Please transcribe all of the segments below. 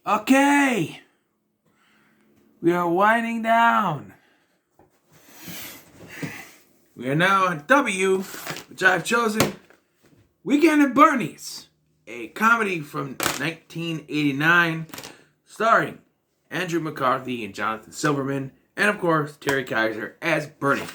Okay, we are winding down. We are now on W, which I've chosen Weekend at Bernie's, a comedy from 1989 starring Andrew McCarthy and Jonathan Silverman, and of course, Terry Kaiser as Bernie.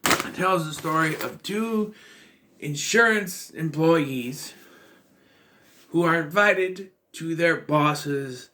It tells the story of two insurance employees who are invited to their boss's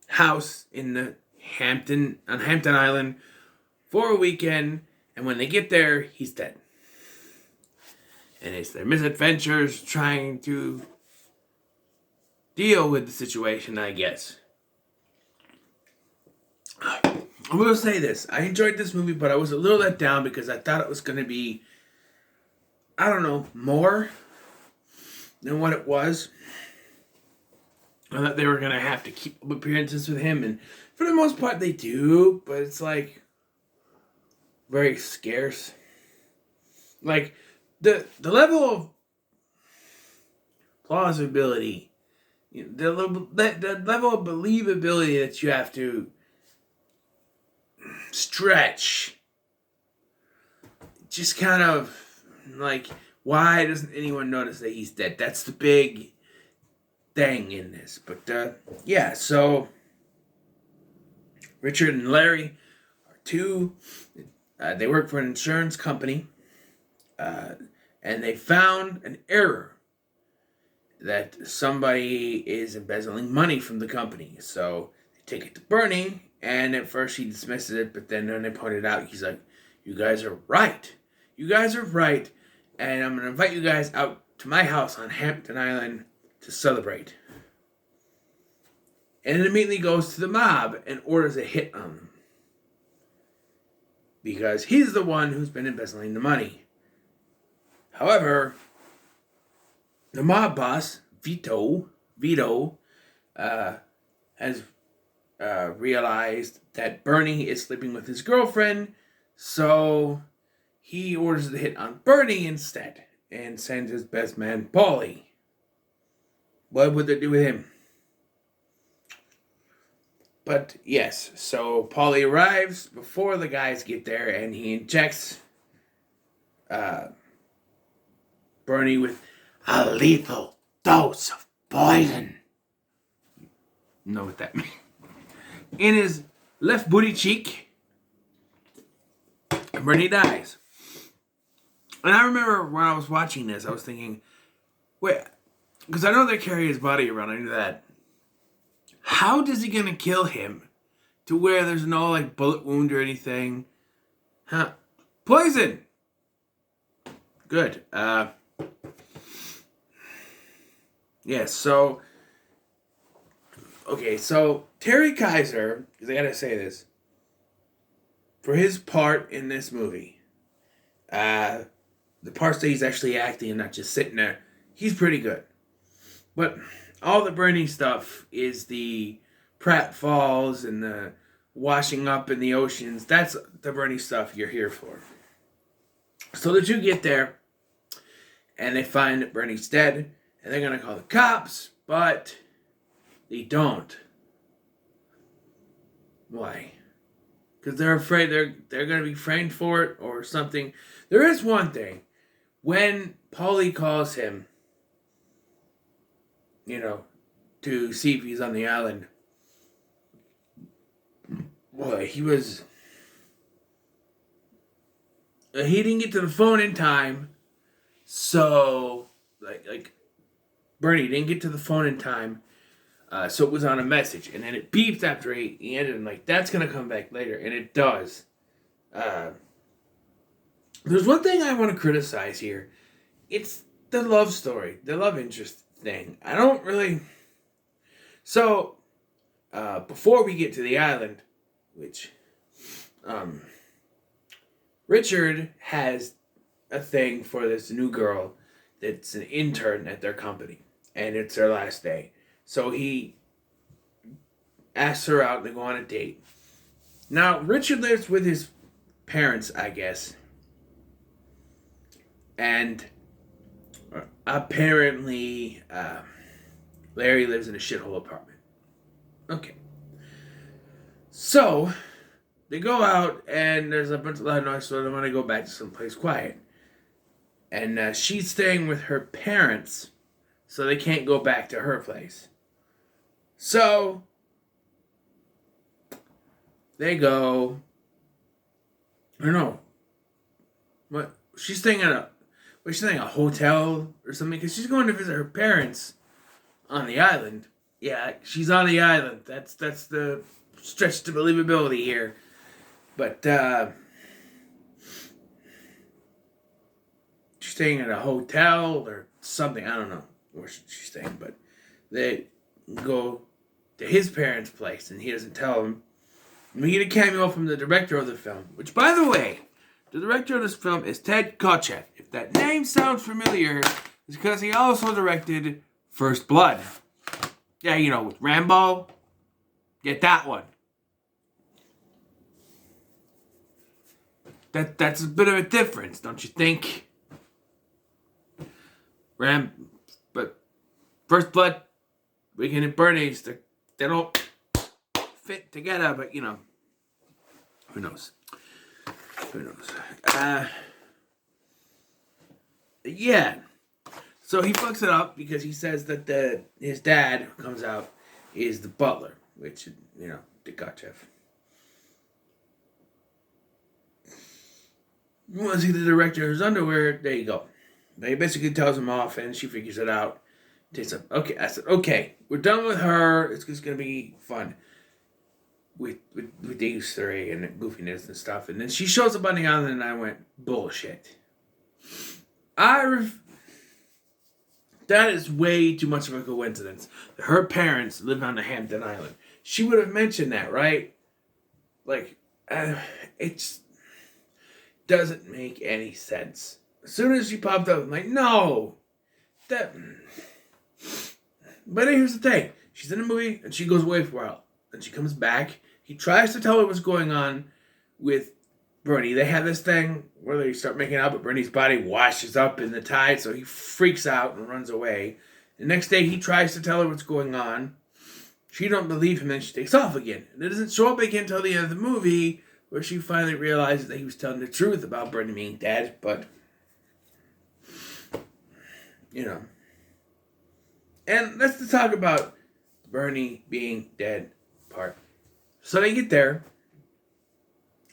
house in the Hampton Island for a weekend, and when they get there, he's dead. And it's their misadventures trying to deal with the situation, I guess. I will say this. I enjoyed this movie, but I was a little let down because I thought it was going to be, I don't know, more than what it was. I thought they were going to have to keep up appearances with him, and for the most part they do, but it's like very scarce. Like, the level of plausibility, the level of believability that you have to stretch, just kind of like, why doesn't anyone notice that he's dead? That's the big thing in this. But yeah, so Richard and Larry are two. They work for an insurance company, and they found an error that somebody is embezzling money from the company. So they take it to Bernie, and at first he dismisses it, but then when they point it out, he's like, "You guys are right. You guys are right, and I'm going to invite you guys out to my house on Hampton Island to celebrate." And it immediately goes to the mob and orders a hit on them, because he's the one who's been embezzling the money. However, the mob boss, Vito, has realized that Bernie is sleeping with his girlfriend, so he orders the hit on Bernie instead and sends his best man, Paulie. What would they do with him? But yes, so Paulie arrives before the guys get there, and he injects Bernie with a lethal dose of poison. You know what that means? In his left booty cheek, and Bernie dies. And I remember when I was watching this, I was thinking, wait, because I know they carry his body around, I knew that. How is he gonna kill him to where there's no like bullet wound or anything? Huh? Poison! Good. Yeah, so okay, so Terry Kaiser, because I gotta say this, for his part in this movie, the parts that he's actually acting and not just sitting there, he's pretty good. But all the Bernie stuff is the pratfalls and the washing up in the oceans. That's the Bernie stuff you're here for. So the two get there, and they find that Bernie's dead, and they're going to call the cops, but they don't. Why? Because they're afraid they're going to be framed for it or something. There is one thing. When Paulie calls him, to see if he's on the island, boy, he didn't get to the phone in time, so, like, Bernie didn't get to the phone in time, so it was on a message, and then it beeped after he ended, and like, that's gonna come back later, and it does. There's one thing I want to criticize here. It's the love story, the love interest thing. I don't really... So, before we get to the island, which, Richard has a thing for this new girl that's an intern at their company, and it's their last day. So he asks her out, they go on a date. Now, Richard lives with his parents, I guess, and apparently Larry lives in a shithole apartment. Okay. So, they go out, and there's a bunch of loud noise, so they want to go back to someplace quiet. And she's staying with her parents, so they can't go back to her place. So, they go... I don't know. What? She's staying at a hotel or something? Because she's going to visit her parents on the island. Yeah, she's on the island. That's the stretch to believability here. But, she's staying at a hotel or something. I don't know where she's staying, but they go to his parents' place, and he doesn't tell them. And we get a cameo from the director of the film, which, by the way, the director of this film is Ted Kotcheff. If that name sounds familiar, it's because he also directed First Blood. Yeah, you know, with Rambo. Get that one. That's a bit of a difference, don't you think? But First Blood, Weekend at Bernie's, they don't fit together, but you know, who knows? Who knows? Yeah. So he fucks it up because he says that his dad, who comes out, is the butler, which, you know, the Kotcheff. You want to see the director's underwear? There you go. But he basically tells him off, and she figures it out. Takes up. Okay, I said, okay, we're done with her. It's just gonna be fun with these three and the goofiness and stuff. And then she shows up on the island, and I went, bullshit. That is way too much of a coincidence. Her parents live on the Hampton Island. She would have mentioned that, right? Like, it doesn't make any sense. As soon as she popped up, I'm like, no. But here's the thing. She's in the movie, and she goes away for a while. Then she comes back. He tries to tell her what's going on with Bernie. They have this thing where they start making out, but Bernie's body washes up in the tide, so he freaks out and runs away. The next day, he tries to tell her what's going on. She don't believe him, and she takes off again. And it doesn't show up again until the end of the movie, where she finally realizes that he was telling the truth about Bernie being dead, but, you know. And let's talk about Bernie being dead part. So they get there.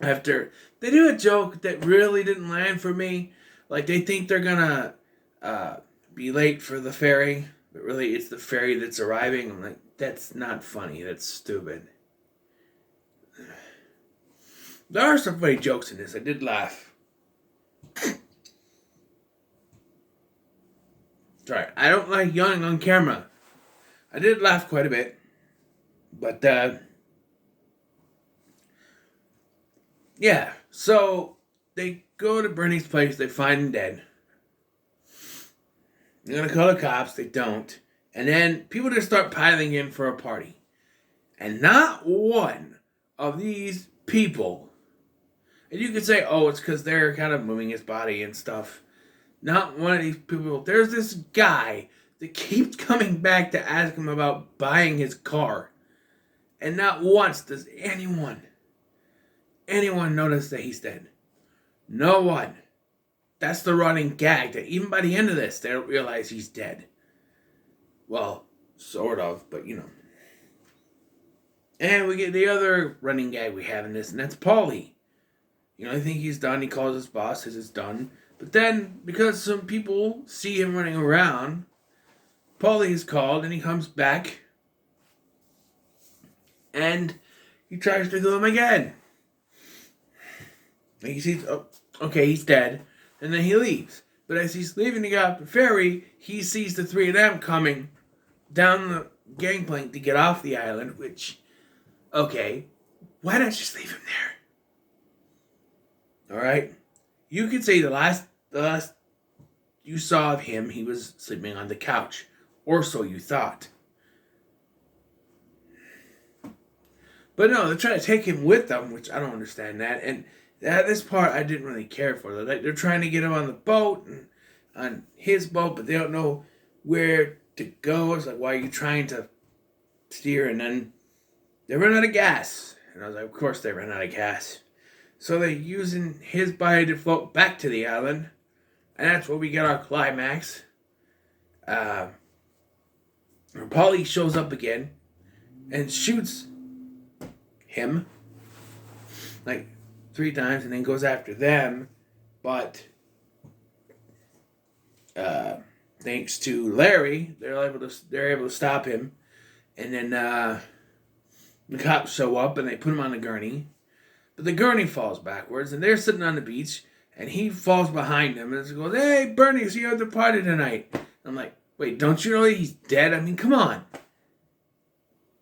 After they do a joke that really didn't land for me. Like, they think they're gonna be late for the ferry, but really it's the ferry that's arriving. I'm like, that's not funny. That's stupid. There are some funny jokes in this. I did laugh. Sorry, I don't like yawning on camera. I did laugh quite a bit. But, yeah. So, they go to Bernie's place. They find him dead. They're going to call the cops. They don't. And then people just start piling in for a party. And not one of these people... And you could say, oh, it's because they're kind of moving his body and stuff. Not one of these people. There's this guy that keeps coming back to ask him about buying his car. And not once does anyone notice that he's dead. No one. That's the running gag. That even by the end of this, they don't realize he's dead. Well, sort of, but you know. And we get the other running gag we have in this, and that's Paulie. You know, I think he's done. He calls his boss, says it's done. But then, because some people see him running around, Paulie is called, and he comes back. And he tries to kill him again. And he sees, oh, okay, he's dead. And then he leaves. But as he's leaving to get off the ferry, he sees the three of them coming down the gangplank to get off the island, which, okay, why not just leave him there? Alright? You could say the last you saw of him, he was sleeping on the couch. Or so you thought. But no, they're trying to take him with them, which I don't understand that. And this part I didn't really care for. They're trying to get him on the boat, and on his boat, but they don't know where to go. It's like, why are you trying to steer? And then they run out of gas. And I was like, of course they ran out of gas. So they're using his body to float back to the island. And that's where we get our climax. Paulie shows up again and shoots him like 3 times and then goes after them. But thanks to Larry, they're able to stop him. And then the cops show up and they put him on the gurney. But the gurney falls backwards and they're sitting on the beach and he falls behind them and goes, "Hey, Bernie, so you have the party tonight." And I'm like, wait, don't you know he's dead? I mean, come on.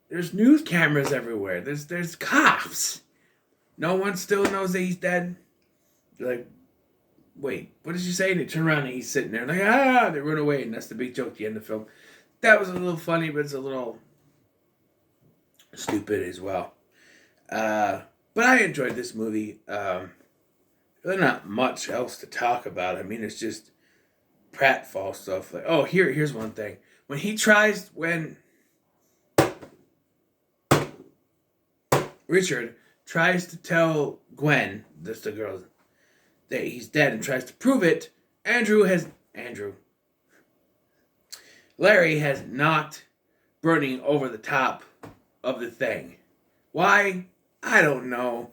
There's news cameras everywhere. There's cops. No one still knows that he's dead. They're like, wait, what did you say? And they turn around and he's sitting there like, they run away, and that's the big joke at the end of the film. That was a little funny, but it's a little stupid as well. But I enjoyed this movie. Really not much else to talk about. I mean, it's just pratfall stuff. Like, oh, here's one thing. When Richard tries to tell Gwen, that's the girl, that he's dead and tries to prove it, Larry has knocked Bernie over the top of the thing. Why? I don't know.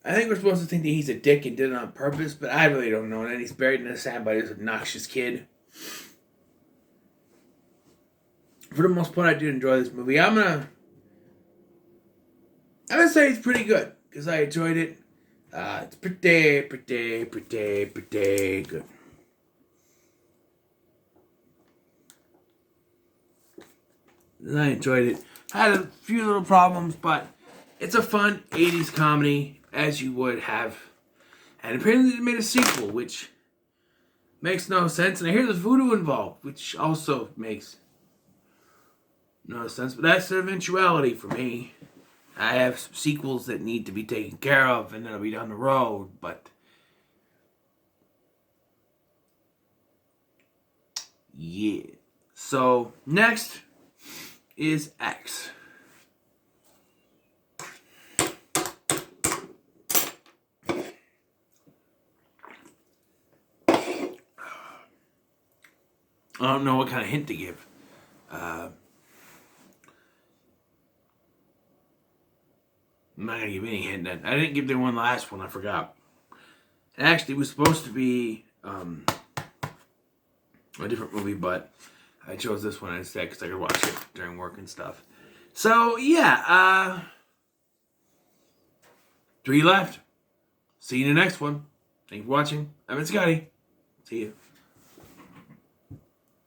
I think we're supposed to think that he's a dick and did it on purpose, but I really don't know. And then he's buried in the sand by this obnoxious kid. For the most part, I did enjoy this movie. I'm gonna say it's pretty good because I enjoyed it. It's pretty good. And I enjoyed it. Had a few little problems, but it's a fun 80s comedy, as you would have. And apparently they made a sequel, which makes no sense. And I hear there's voodoo involved, which also makes no sense. But that's the eventuality for me. I have sequels that need to be taken care of, and that'll be down the road. But yeah. So next is X. I don't know what kind of hint to give. I'm not going to give any hint. I didn't give the last one. I forgot. It actually was supposed to be a different movie, but I chose this one instead because I could watch it during work and stuff. So, yeah. 3 left. See you in the next one. Thank you for watching. I've been Scotty. See you.